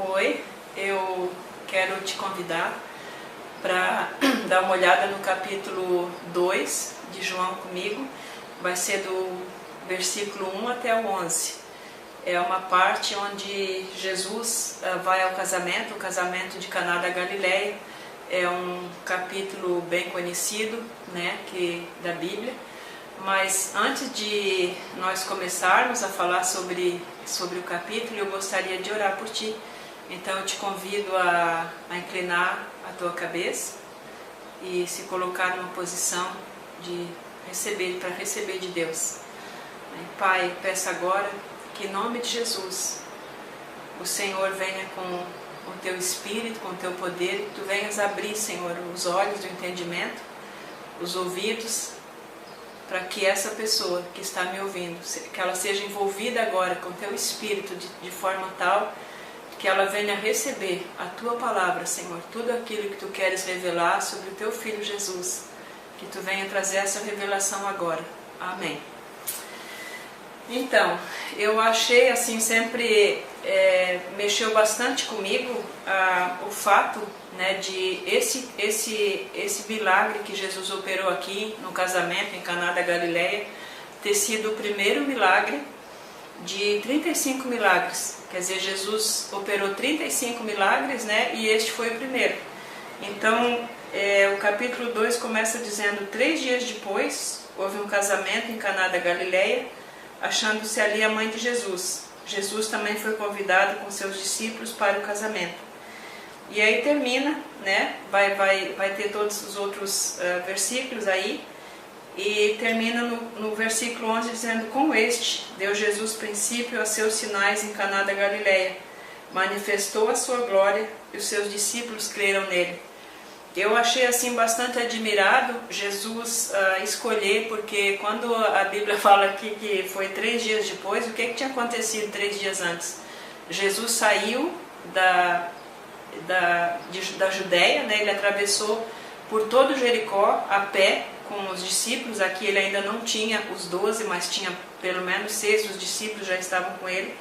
Oi, eu quero te convidar para dar uma olhada no capítulo 2 de João comigo. Vai ser do versículo 1 até o 11. É uma parte onde Jesus vai ao casamento, o casamento de Caná da Galileia. É um capítulo bem conhecido, né, da Bíblia. Mas antes de nós começarmos a falar sobre o capítulo, eu gostaria de orar por ti. Então eu te convido a inclinar a tua cabeça e se colocar numa posição para receber de Deus. Pai, peço agora que em nome de Jesus o Senhor venha com o teu Espírito, com o teu poder, que tu venhas abrir, Senhor, os olhos do entendimento, os ouvidos, para que essa pessoa que está me ouvindo, que ela seja envolvida agora com o teu Espírito de forma tal que ela venha receber a tua palavra, Senhor, tudo aquilo que tu queres revelar sobre o teu Filho Jesus, que tu venha trazer essa revelação agora. Amém. Então, eu achei assim, sempre mexeu bastante comigo o fato, né, de esse milagre que Jesus operou aqui no casamento em Caná da Galileia ter sido o primeiro milagre de 35 milagres. Quer dizer, Jesus operou 35 milagres, né, e este foi o primeiro. Então, o capítulo 2 começa dizendo: 3 dias depois, houve um casamento em Caná da Galileia, achando-se ali a mãe de Jesus. Jesus também foi convidado com seus discípulos para o casamento. E aí termina, né, vai ter todos os outros versículos aí, e termina no versículo 11 dizendo: com este deu Jesus princípio a seus sinais em Caná da Galileia, manifestou a sua glória e os seus discípulos creram nele. Eu achei assim bastante admirado Jesus escolher, porque quando a Bíblia fala aqui que foi 3 dias depois, o que tinha acontecido 3 dias antes? Jesus saiu da Judéia, né? Ele atravessou por todo Jericó a pé com os discípulos. Aqui ele ainda não tinha os 12, mas tinha pelo menos 6 dos discípulos já estavam com ele.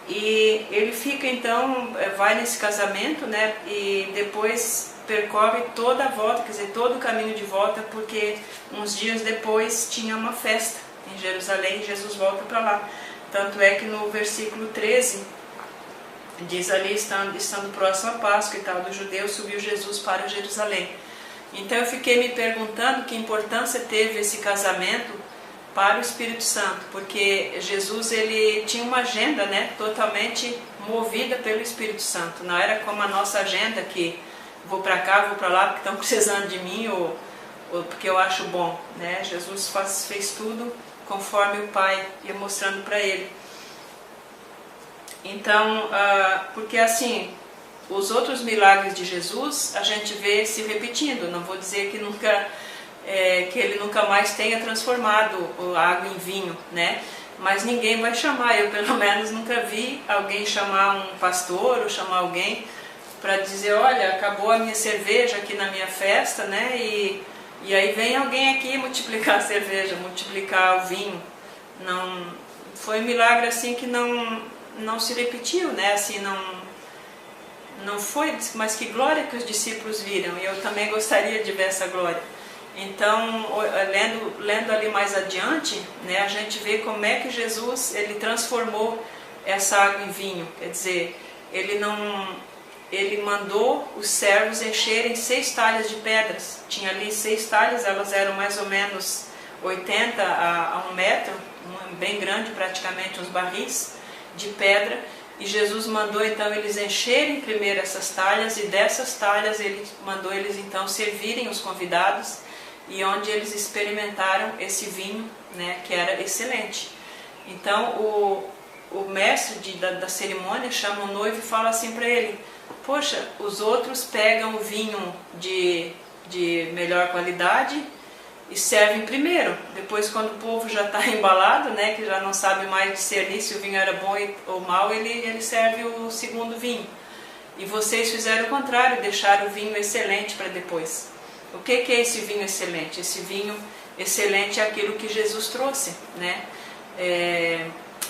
E ele fica então, vai nesse casamento, né? E depois percorre toda a volta, quer dizer, todo o caminho de volta, porque uns dias depois tinha uma festa em Jerusalém e Jesus volta para lá. Tanto é que no versículo 13 diz ali: estando próximo à Páscoa e tal dos judeus, subiu Jesus para Jerusalém. Então eu fiquei me perguntando que importância teve esse casamento para o Espírito Santo, porque Jesus ele tinha uma agenda, né, totalmente movida pelo Espírito Santo. Não era como a nossa agenda, que vou para cá, vou para lá porque estão precisando de mim ou porque eu acho bom, né? Jesus fez tudo conforme o Pai ia mostrando para ele. Então, porque assim, os outros milagres de Jesus a gente vê se repetindo. Não vou dizer que que ele nunca mais tenha transformado a água em vinho, né? Mas ninguém vai chamar, eu pelo menos nunca vi alguém chamar um pastor ou chamar alguém para dizer: olha, acabou a minha cerveja aqui na minha festa, né? E aí vem alguém aqui multiplicar a cerveja, multiplicar o vinho. Não foi um milagre assim que não se repetiu, né? Assim, não foi, mas que glória que os discípulos viram, e eu também gostaria de ver essa glória. Então, lendo ali mais adiante, né, a gente vê como é que Jesus ele transformou essa água em vinho. Quer dizer, ele mandou os servos encherem 6 talhas de pedras. Tinha ali 6 talhas, elas eram mais ou menos 80 a 1 metro, bem grande praticamente, uns barris de pedra. E Jesus mandou então eles encherem primeiro essas talhas, e dessas talhas ele mandou eles então servirem os convidados, e onde eles experimentaram esse vinho, né, que era excelente. Então o mestre da cerimônia chama o noivo e fala assim para ele: poxa, os outros pegam o vinho de melhor qualidade e servem primeiro. Depois, quando o povo já está embalado, né, que já não sabe mais discernir se o vinho era bom ou mal, ele serve o segundo vinho. E vocês fizeram o contrário, deixaram o vinho excelente para depois. O que é esse vinho excelente? Esse vinho excelente é aquilo que Jesus trouxe, né?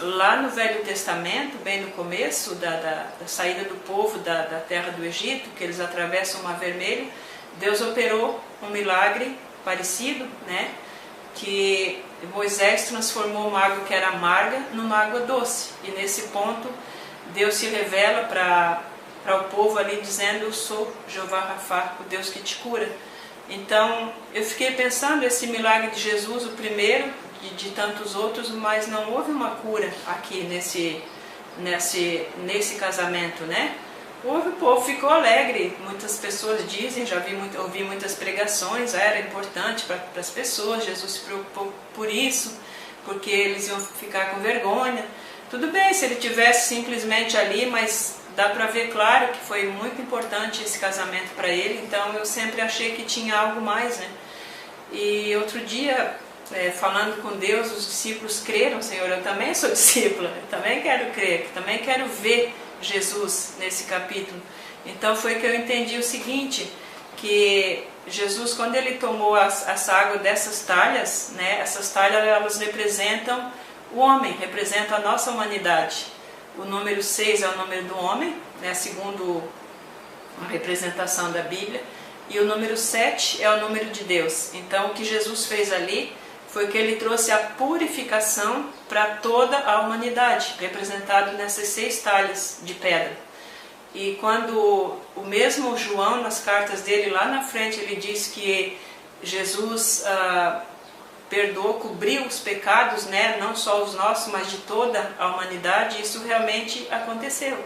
lá no Velho Testamento, bem no começo da saída do povo da terra do Egito, que eles atravessam o Mar Vermelho, Deus operou um milagre parecido, né? Que Moisés transformou uma água que era amarga numa água doce. E nesse ponto, Deus se revela para o povo ali dizendo: eu sou Jeová Rafá, o Deus que te cura. Então, eu fiquei pensando, esse milagre de Jesus, o primeiro de tantos outros, mas não houve uma cura aqui nesse casamento, né? O povo ficou alegre, muitas pessoas dizem, ouvi muitas pregações, era importante para as pessoas, Jesus se preocupou por isso, porque eles iam ficar com vergonha. Tudo bem se ele tivesse simplesmente ali, mas dá para ver claro que foi muito importante esse casamento para ele, então eu sempre achei que tinha algo mais, né? E outro dia, falando com Deus, os discípulos creram: Senhor, eu também sou discípula, eu também quero crer, também quero ver Jesus nesse capítulo. Então foi que eu entendi o seguinte, que Jesus, quando ele tomou essa água dessas talhas, né, essas talhas elas representam o homem, representam a nossa humanidade. O número 6 é o número do homem, né, segundo a representação da Bíblia, e o número 7 é o número de Deus. Então o que Jesus fez ali foi que ele trouxe a purificação para toda a humanidade, representado nessas 6 talhas de pedra. E quando o mesmo João, nas cartas dele, lá na frente, ele diz que Jesus perdoou, cobriu os pecados, né, não só os nossos, mas de toda a humanidade, isso realmente aconteceu.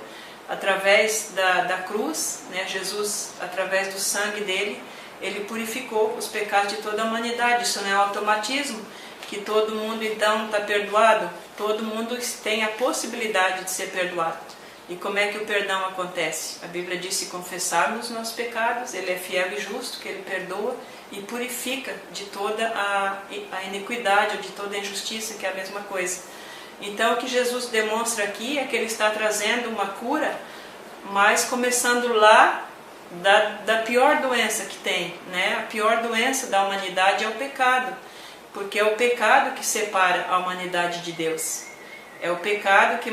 Através da cruz, né, Jesus, através do sangue dele, ele purificou os pecados de toda a humanidade. Isso não é um automatismo, que todo mundo então está perdoado. Todo mundo tem a possibilidade de ser perdoado. E como é que o perdão acontece? A Bíblia diz: se confessarmos os nossos pecados, ele é fiel e justo, que ele perdoa e purifica de toda a iniquidade, ou de toda a injustiça, que é a mesma coisa. Então o que Jesus demonstra aqui é que ele está trazendo uma cura, mas começando lá da pior doença que tem, né? A pior doença da humanidade é o pecado, porque é o pecado que separa a humanidade de Deus. É o pecado que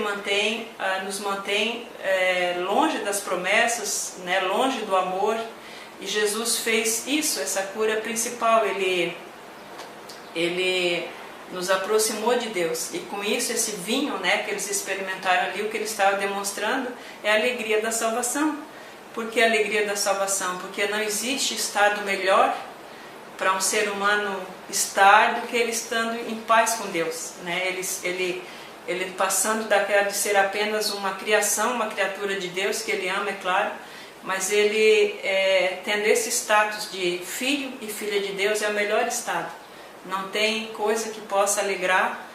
nos mantém longe das promessas, né? Longe do amor. E Jesus fez isso, essa cura principal. Ele nos aproximou de Deus. E com isso, esse vinho, né, que eles experimentaram ali, o que ele estava demonstrando é a alegria da salvação. Por que a alegria da salvação? Porque não existe estado melhor para um ser humano estar do que ele estando em paz com Deus, né? Ele passando daquela de ser apenas uma criação, uma criatura de Deus, que ele ama, é claro, mas ele, tendo esse status de filho e filha de Deus, é o melhor estado. Não tem coisa que possa alegrar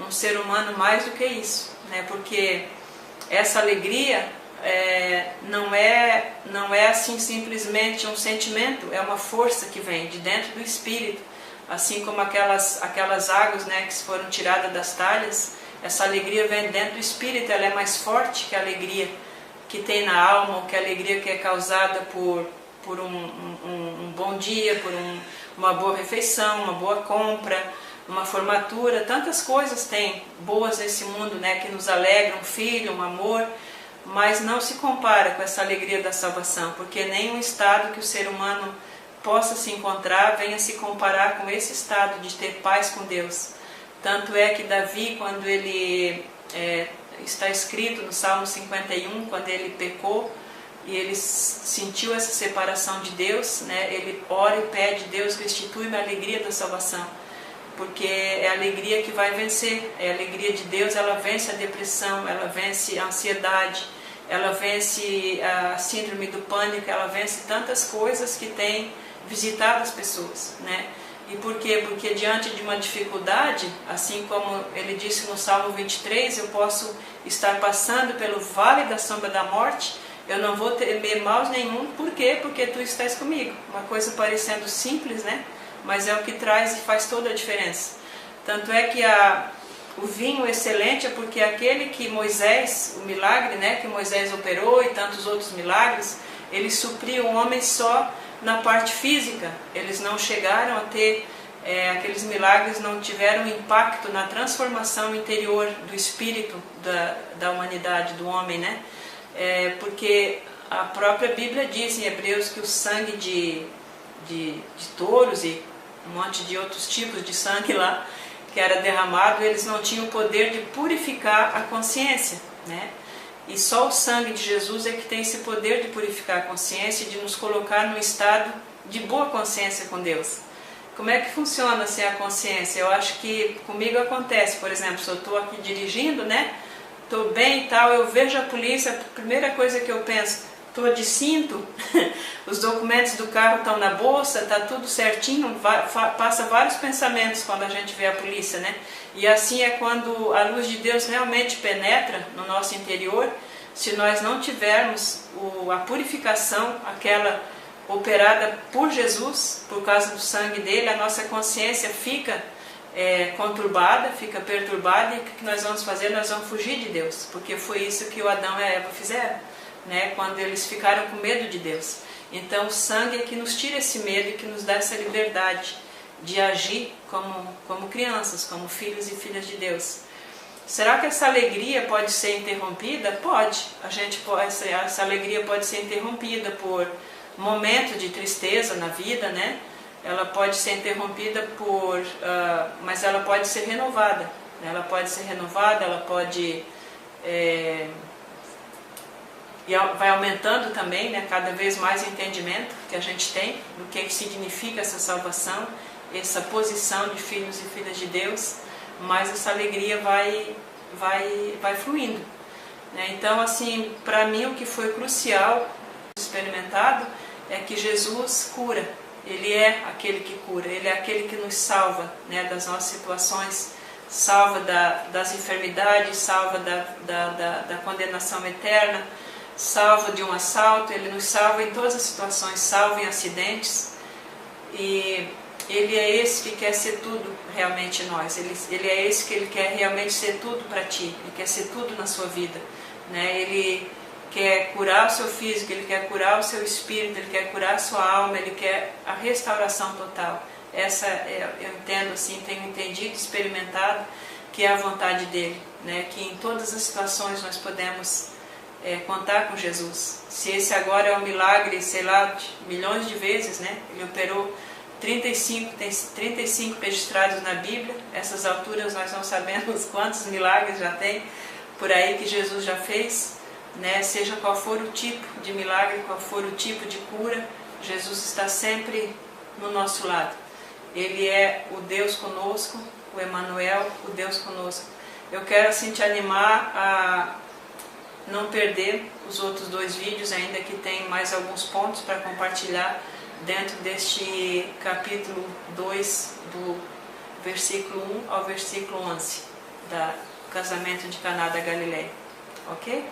um ser humano mais do que isso, né? Porque essa alegria não é assim simplesmente um sentimento, é uma força que vem de dentro do espírito, assim como aquelas águas, né, que foram tiradas das talhas. Essa alegria vem dentro do espírito, ela é mais forte que a alegria que tem na alma, ou que a alegria que é causada por um bom dia, por uma boa refeição, uma boa compra, uma formatura. Tantas coisas tem boas nesse mundo, né, que nos alegram, um filho, um amor, mas não se compara com essa alegria da salvação, porque nenhum estado que o ser humano possa se encontrar venha se comparar com esse estado de ter paz com Deus. Tanto é que Davi, quando ele está escrito no Salmo 51, quando ele pecou e ele sentiu essa separação de Deus, né, ele ora e pede: Deus, restitui-me a alegria da salvação, porque é a alegria que vai vencer. É a alegria de Deus, ela vence a depressão, ela vence a ansiedade, ela vence a síndrome do pânico, ela vence tantas coisas que tem visitado as pessoas, né? E por quê? Porque diante de uma dificuldade, assim como ele disse no Salmo 23, eu posso estar passando pelo vale da sombra da morte, eu não vou temer mal nenhum. Por quê? Porque tu estás comigo. Uma coisa parecendo simples, né? Mas é o que traz e faz toda a diferença. Tanto é que o vinho excelente é porque aquele que Moisés, o milagre, né, que Moisés operou e tantos outros milagres, ele supriu o homem só na parte física. Eles não chegaram a ter aqueles milagres não tiveram impacto na transformação interior do espírito da humanidade, do homem, né? Porque a própria Bíblia diz em Hebreus que o sangue de touros e um monte de outros tipos de sangue lá que era derramado, eles não tinham o poder de purificar a consciência, né? E só o sangue de Jesus é que tem esse poder de purificar a consciência e de nos colocar num estado de boa consciência com Deus. Como é que funciona assim a consciência? Eu acho que comigo acontece, por exemplo, se eu estou aqui dirigindo, né? Estou bem e tal, eu vejo a polícia, a primeira coisa que eu penso, estou de cinto, os documentos do carro estão na bolsa, está tudo certinho, passa vários pensamentos quando a gente vê a polícia, né? E assim é quando a luz de Deus realmente penetra no nosso interior, se nós não tivermos a purificação, aquela operada por Jesus, por causa do sangue dele, a nossa consciência fica conturbada, fica perturbada, e o que nós vamos fazer? Nós vamos fugir de Deus, porque foi isso que o Adão e a Eva fizeram, né? Quando eles ficaram com medo de Deus. Então o sangue é que nos tira esse medo e que nos dá essa liberdade de agir como crianças, como filhos e filhas de Deus. Será que essa alegria pode ser interrompida? Pode. Essa alegria pode ser interrompida por momento de tristeza na vida, né? Ela pode ser interrompida mas ela pode ser renovada. Ela pode ser renovada, ela pode e vai aumentando também, né? Cada vez mais o entendimento que a gente tem do que significa essa salvação, essa posição de filhos e filhas de Deus, mas essa alegria vai fluindo, né? Então, assim, para mim o que foi crucial experimentado é que Jesus cura. Ele é aquele que cura, Ele é aquele que nos salva, né, das nossas situações, salva das enfermidades, salva da condenação eterna, salva de um assalto, Ele nos salva em todas as situações, salva em acidentes. E Ele é esse que quer ser tudo realmente em nós, Ele é esse que Ele quer realmente ser tudo para ti, Ele quer ser tudo na sua vida, né? Ele quer curar o seu físico, Ele quer curar o seu espírito, Ele quer curar a sua alma, Ele quer a restauração total. Essa eu entendo assim, tenho entendido, experimentado, que é a vontade dEle, né? Que em todas as situações nós podemos contar com Jesus. Se esse agora é um milagre, sei lá, milhões de vezes, né? Ele operou 35, tem 35 registrados na Bíblia. Essas alturas nós não sabemos quantos milagres já tem por aí que Jesus já fez, né? Seja qual for o tipo de milagre, qual for o tipo de cura, Jesus está sempre no nosso lado. Ele é o Deus conosco, o Emmanuel, o Deus conosco. Eu quero assim te animar a não perder os outros 2 vídeos, ainda que tem mais alguns pontos para compartilhar dentro deste capítulo 2, do versículo 1 ao versículo 11, do casamento de Caná da Galileia. Ok?